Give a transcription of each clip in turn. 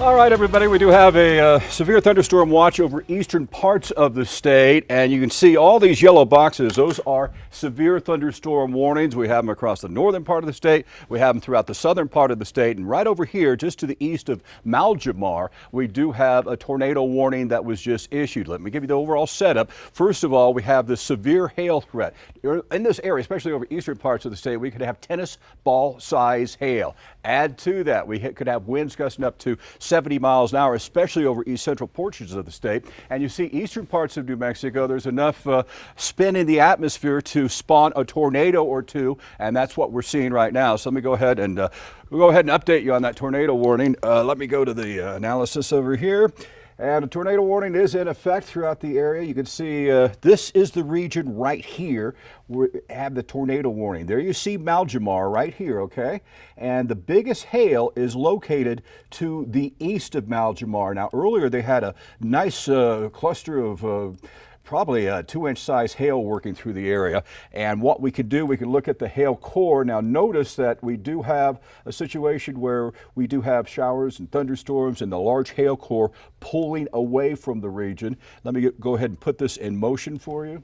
All right, everybody, we do have a severe thunderstorm watch over eastern parts of the state, and you can see all these yellow boxes. Those are severe thunderstorm warnings. We have them across the northern part of the state. We have them throughout the southern part of the state, and right over here, just to the east of Maljamar, we do have a tornado warning that was just issued. Let me give you the overall setup. First of all, we have the severe hail threat. In this area, especially over eastern parts of the state, we could have tennis ball size hail. Add to that, we could have winds gusting up to 70 miles an hour, especially over east central portions of the state. And you see eastern parts of New Mexico, there's enough spin in the atmosphere to spawn a tornado or two, and that's what we're seeing right now. So let me go ahead and update you on that tornado warning. Let me go to the analysis over here. And a tornado warning is in effect throughout the area. You can see this is the region right here where we have the tornado warning. There you see Maljamar right here, okay? And the biggest hail is located to the east of Maljamar. Now, earlier they had a nice cluster of probably a 2-inch size hail working through the area. And what we could do, we can look at the hail core. Now notice that we do have a situation where we do have showers and thunderstorms and the large hail core pulling away from the region. Let me go ahead and put this in motion for you.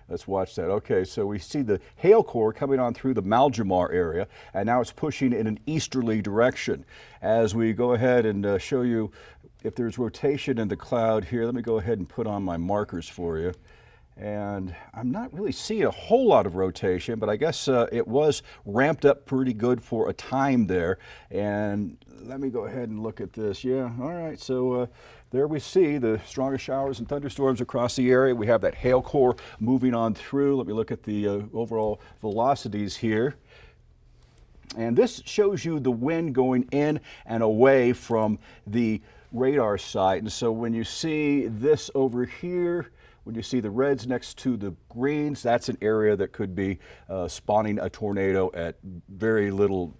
Let's watch that. Okay, so we see the hail core coming on through the Maljamar area, and now it's pushing in an easterly direction. As we go ahead and show you if there's rotation in the cloud here, let me go ahead and put on my markers for you. And I'm not really seeing a whole lot of rotation, but I guess it was ramped up pretty good for a time there. And let me go ahead and look at this. Yeah, all right, so there we see the strongest showers and thunderstorms across the area. We have that hail core moving on through. Let me look at the overall velocities here. And this shows you the wind going in and away from the radar site. And so when you see this over here, when you see the reds next to the greens, that's an area that could be spawning a tornado at very little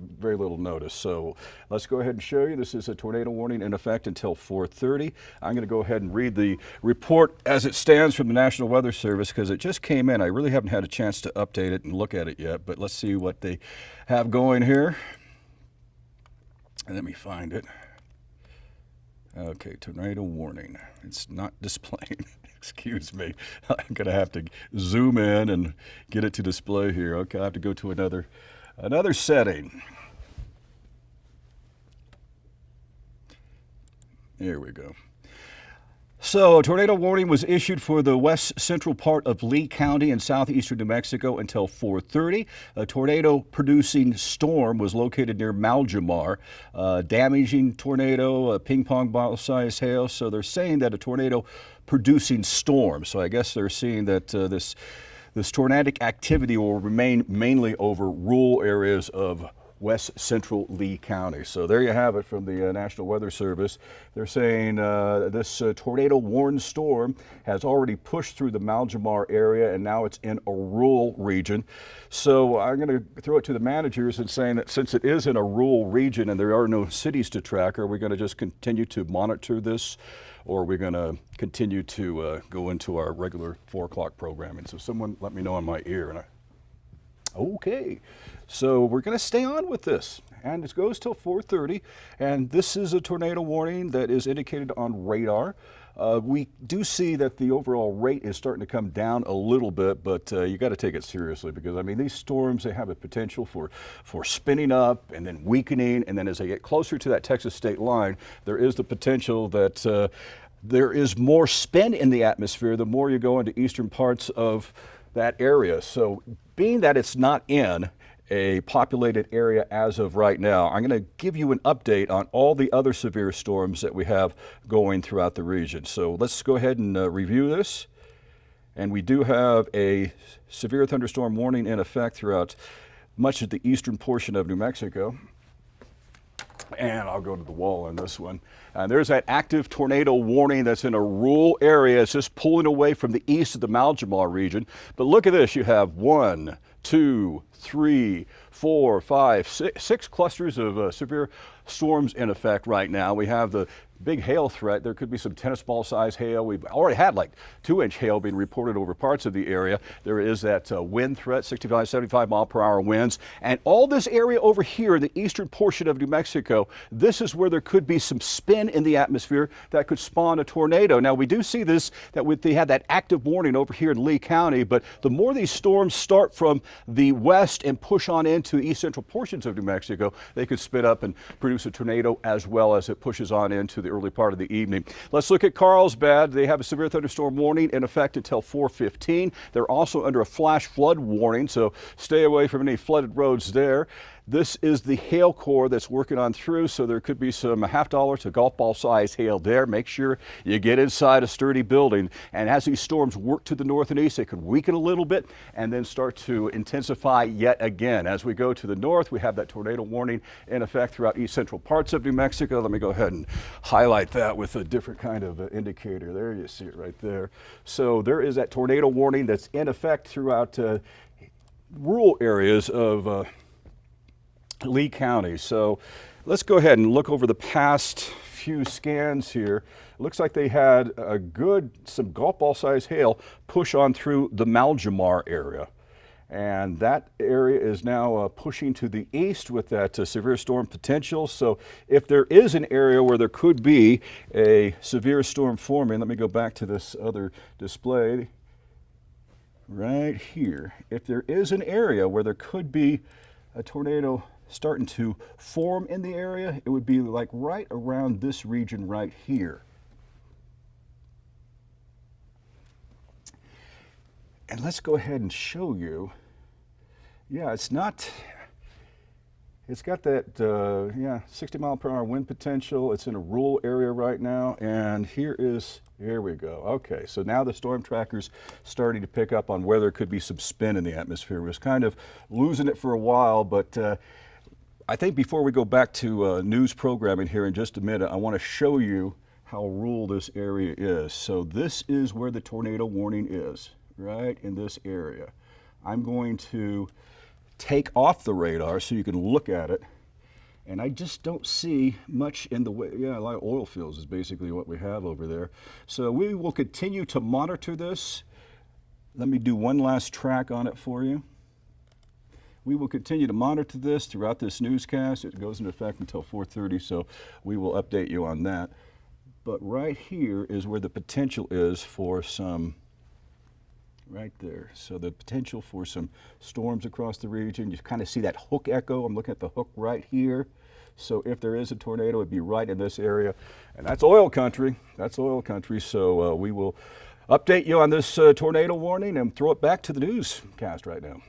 notice. So let's go ahead and show you. This is a tornado warning in effect until 4:30. I'm going to go ahead and read the report as it stands from the National Weather Service because it just came in. I really haven't had a chance to update it and look at it yet, but let's see what they have going here. Let me find it. Okay, tornado warning. It's not displaying. Excuse me. I'm going to have to zoom in and get it to display here. Okay, I have to go to another setting. There we go. So a tornado warning was issued for the west central part of Lee County in southeastern New Mexico until 4:30. A tornado-producing storm was located near Maljamar, damaging tornado, ping pong ball-sized hail. So they're saying that a tornado-producing storm. So I guess they're seeing that this tornadic activity will remain mainly over rural areas of west central Lee County. So there you have it from the National Weather Service. They're saying this tornado warned storm has already pushed through the Maljamar area and now it's in a rural region. So I'm going to throw it to the managers and saying that since it is in a rural region and there are no cities to track, are we going to just continue to monitor this, or are we going to continue to go into our regular 4 o'clock programming? So someone let me know in my ear. And okay, so we're going to stay on with this, and it goes till 4:30, and this is a tornado warning that is indicated on radar. We do see that the overall rate is starting to come down a little bit, but you got to take it seriously because, I mean, these storms, they have a potential for spinning up and then weakening, and then as they get closer to that Texas state line, there is the potential that there is more spin in the atmosphere the more you go into eastern parts of that area. So being that it's not in a populated area as of right now, I'm going to give you an update on all the other severe storms that we have going throughout the region. So let's go ahead and review this. And we do have a severe thunderstorm warning in effect throughout much of the eastern portion of New Mexico. And I'll go to the wall on this one. And there's that active tornado warning that's in a rural area. It's just pulling away from the east of the Maljamar region. But look at this. You have 1, 2, 3, 4, 5, 6 clusters of severe storms in effect right now. We have the big hail threat. There could be some tennis ball size hail. We've already had like 2-inch hail being reported over parts of the area. There is that wind threat, 65, 75 mile per hour winds. And all this area over here, the eastern portion of New Mexico, this is where there could be some spin in the atmosphere that could spawn a tornado. Now we do see this, they had that active warning over here in Lee County, but the more these storms start from the west and push on into the east central portions of New Mexico, they could spin up and produce a tornado as well as it pushes on into the early part of the evening. Let's look at Carlsbad. They have a severe thunderstorm warning in effect until 4:15. They're also under a flash flood warning, so stay away from any flooded roads there. This is the hail core that's working on through, so there could be some $50 to golf ball size hail there. Make sure you get inside a sturdy building. And as these storms work to the north and east, they could weaken a little bit and then start to intensify yet again. As we go to the north, we have that tornado warning in effect throughout east central parts of New Mexico. Let me go ahead and highlight that with a different kind of indicator. There you see it right there. So there is that tornado warning that's in effect throughout rural areas of Lee County. So let's go ahead and look over the past few scans here. It looks like they had some golf ball size hail push on through the Maljamar area. And that area is now pushing to the east with that severe storm potential. So if there is an area where there could be a severe storm forming, let me go back to this other display right here. If there is an area where there could be a tornado starting to form in the area, it would be like right around this region right here. And let's go ahead and show you. Yeah, it's got that 60 mile per hour wind potential. It's in a rural area right now, and here we go. Okay, so now the storm tracker's starting to pick up on where there could be some spin in the atmosphere. It was kind of losing it for a while, but I think before we go back to news programming here in just a minute, I want to show you how rural this area is. So this is where the tornado warning is, right in this area. I'm going to take off the radar so you can look at it. And I just don't see much in the way, a lot of oil fields is basically what we have over there. So we will continue to monitor this. Let me do one last track on it for you. We will continue to monitor this throughout this newscast. It goes into effect until 4:30, so we will update you on that. But right here is where the potential is for some, right there. So the potential for some storms across the region. You kind of see that hook echo. I'm looking at the hook right here. So if there is a tornado, it'd be right in this area. And that's oil country. That's oil country. So we will update you on this tornado warning and throw it back to the newscast right now.